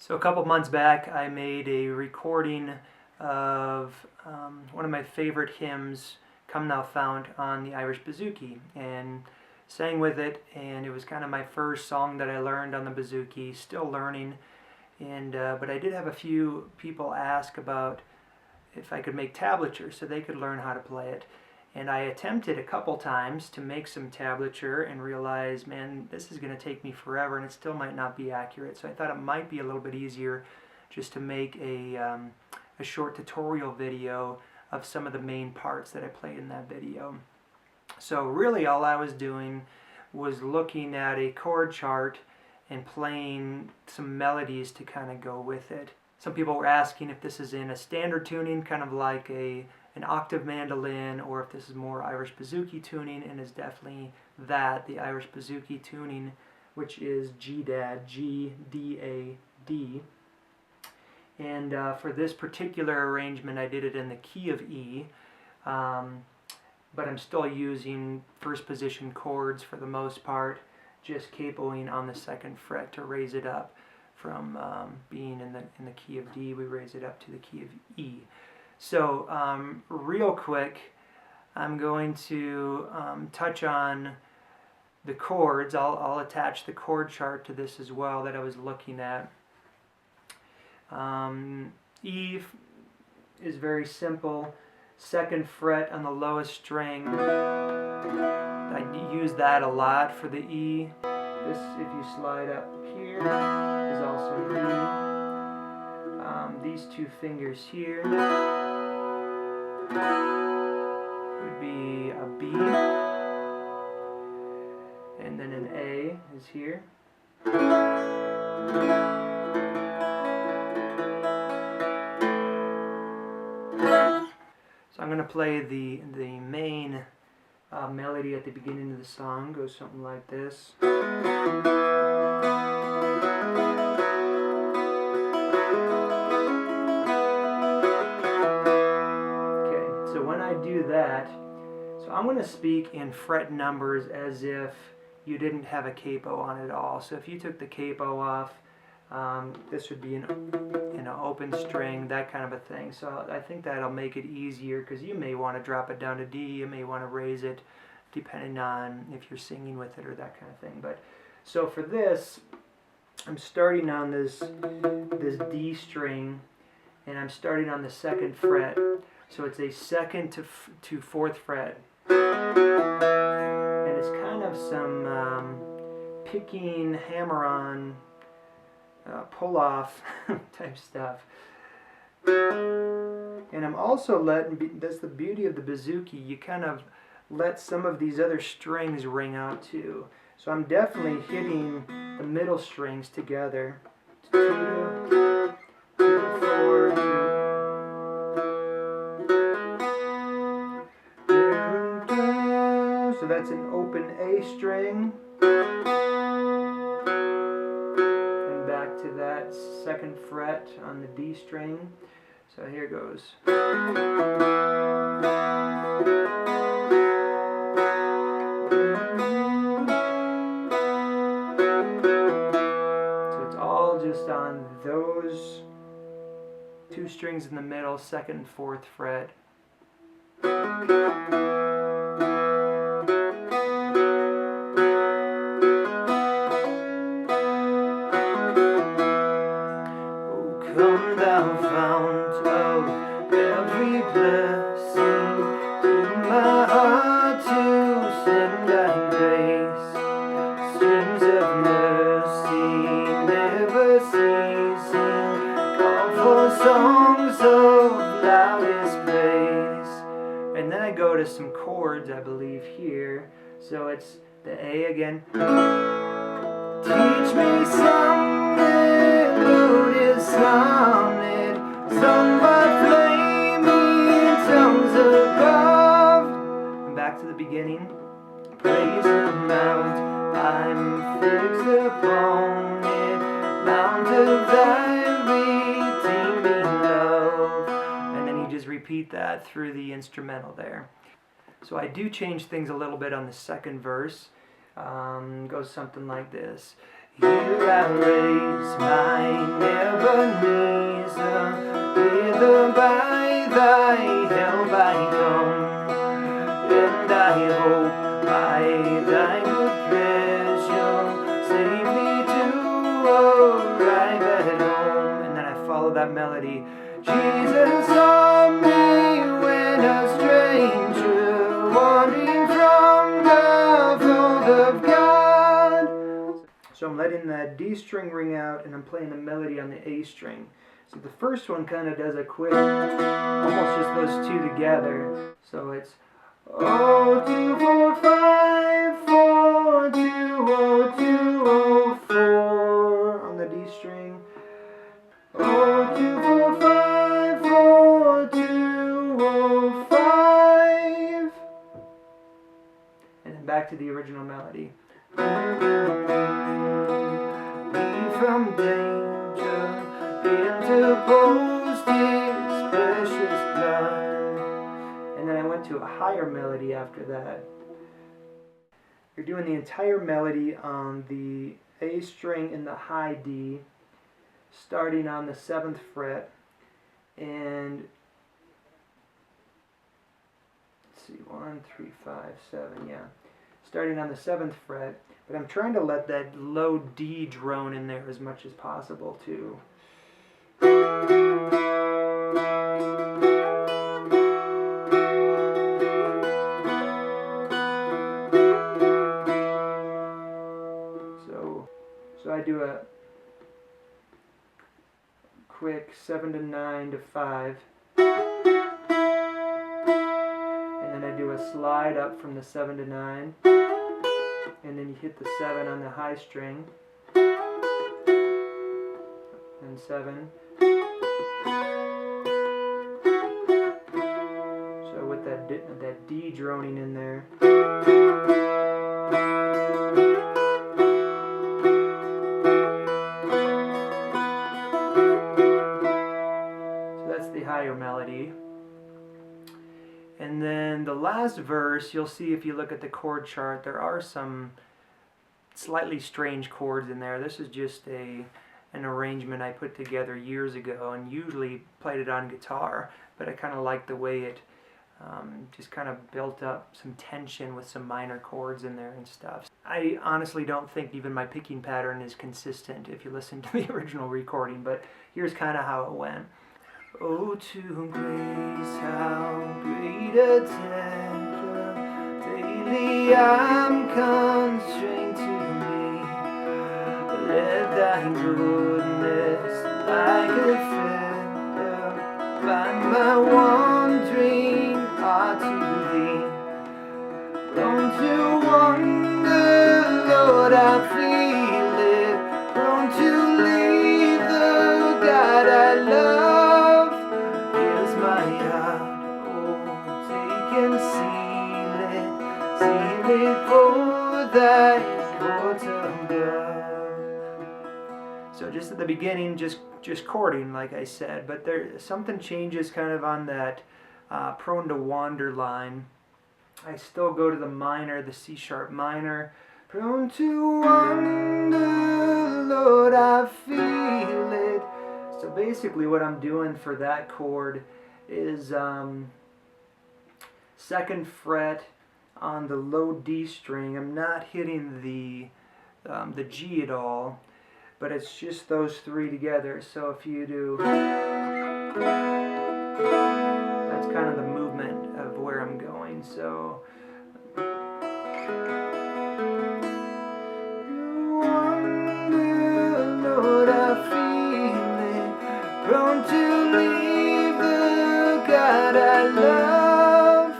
So a couple months back I made a recording of one of my favorite hymns, Come Thou Fount, on the Irish Bouzouki, and sang with it, and it was kind of my first song that I learned on the Bouzouki, still learning, and but I did have a few people ask about if I could make tablature so they could learn how to play it. And I attempted a couple times to make some tablature and realized, man, this is going to take me forever and it still might not be accurate. So I thought it might be a little bit easier just to make a short tutorial video of some of the main parts that I played in that video. So really all I was doing was looking at a chord chart and playing some melodies to kind of go with it. Some people were asking if this is in a standard tuning, kind of like an octave mandolin, or if this is more Irish Bouzouki tuning, and is definitely that, the Irish Bouzouki tuning, which is G-dad, G-D-A-D. And for this particular arrangement I did it in the key of E, but I'm still using first position chords for the most part, just capoing on the second fret to raise it up from being in the key of D, we raise it up to the key of E. So real quick, I'm going to touch on the chords. I'll attach the chord chart to this as well that I was looking at. E is very simple. Second fret on the lowest string. I use that a lot for the E. This, if you slide up here, is also E. These two fingers here would be a B, and then an A is here. So I'm going to play the main melody at the beginning of the song. Goes something like this. Do that, so I'm going to speak in fret numbers as if you didn't have a capo on it at all. So if you took the capo off, this would be an open string, that kind of a thing. So I think that'll make it easier, because you may want to drop it down to D, you may want to raise it depending on if you're singing with it or that kind of thing. But so for this, I'm starting on this D string, and I'm starting on the second fret. So it's a second to fourth fret, and it's kind of some picking, hammer-on, pull-off type stuff. And I'm also letting, that's the beauty of the Bouzouki, you kind of let some of these other strings ring out too. So I'm definitely hitting the middle strings together. 2, 4, 2. So that's an open A string, and back to that second fret on the D string. So here goes. So it's all just on those two strings in the middle, second and fourth fret. Come thou fount of every blessing, to my heart to send thy grace. Streams of mercy never ceasing, call for songs of loudest praise. And then I go to some chords, I believe, here. So it's the A again. Teach me some melodious sonnet, sung by flaming tongues above. And back to the beginning. Praise the mount, I'm fixed upon it, mount of thy redeeming love. And then you just repeat that through the instrumental there. So I do change things a little bit on the second verse. Goes something like this. Here I raise my that melody. Jesus saw me when a stranger, wandering from the fold of God. So I'm letting that D string ring out, and I'm playing the melody on the A string. So the first one kind of does a quick, almost just those two together. So it's 0, 2, 4, 5, 4, 2, 0, 2, 0, 4 on the D string. 0, 2, 4, 5, 4, 2, 0, 5. And then back to the original melody. Be from danger, interposed His precious blood. And then I went to a higher melody after that. You're doing the entire melody on the A string in the high D, starting on the 7th fret, and let's see, 1, 3, 5, 7, yeah. Starting on the 7th fret, but I'm trying to let that low D drone in there as much as possible too. So I do a quick 7 to 9 to 5, and then I do a slide up from the 7 to 9, and then you hit the 7 on the high string, and 7. So with that D droning in there. The higher melody. And then the last verse, you'll see if you look at the chord chart, there are some slightly strange chords in there. This is just an arrangement I put together years ago and usually played it on guitar, but I kind of like the way it just kind of built up some tension with some minor chords in there and stuff. I honestly don't think even my picking pattern is consistent if you listen to the original recording, but here's kind of how it went. Oh, to grace, how great a tempter, daily I'm constrained to me. Let thy goodness, like a feather, bind my wandering heart to thee. Prone to wander, Lord, I feel it, prone to leave the God I love. So just at the beginning, just chording, like I said, but there something changes kind of on that prone to wander line. I still go to the minor, the C sharp minor. Prone to wander, Lord, I feel it. So basically what I'm doing for that chord is 2nd fret on the low D string. I'm not hitting the G at all, but it's just those 3 together. So if you do, that's kind of the movement of where I'm going. So Lord, I feel it, prone to leave the God I love.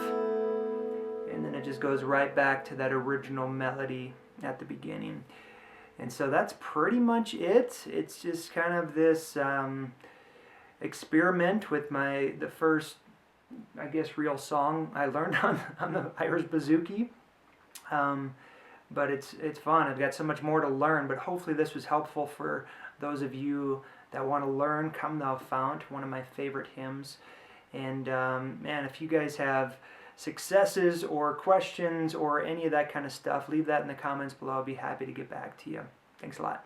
And then it just goes right back to that original melody at the beginning. And so that's pretty much it. It's just kind of this experiment with the first, I guess, real song I learned on the Irish Bouzouki. But it's fun. I've got so much more to learn, but hopefully this was helpful for those of you that want to learn Come Thou Fount, one of my favorite hymns. And man, if you guys have successes or questions or any of that kind of stuff, leave that in the comments below. I'll be happy to get back to you. Thanks a lot.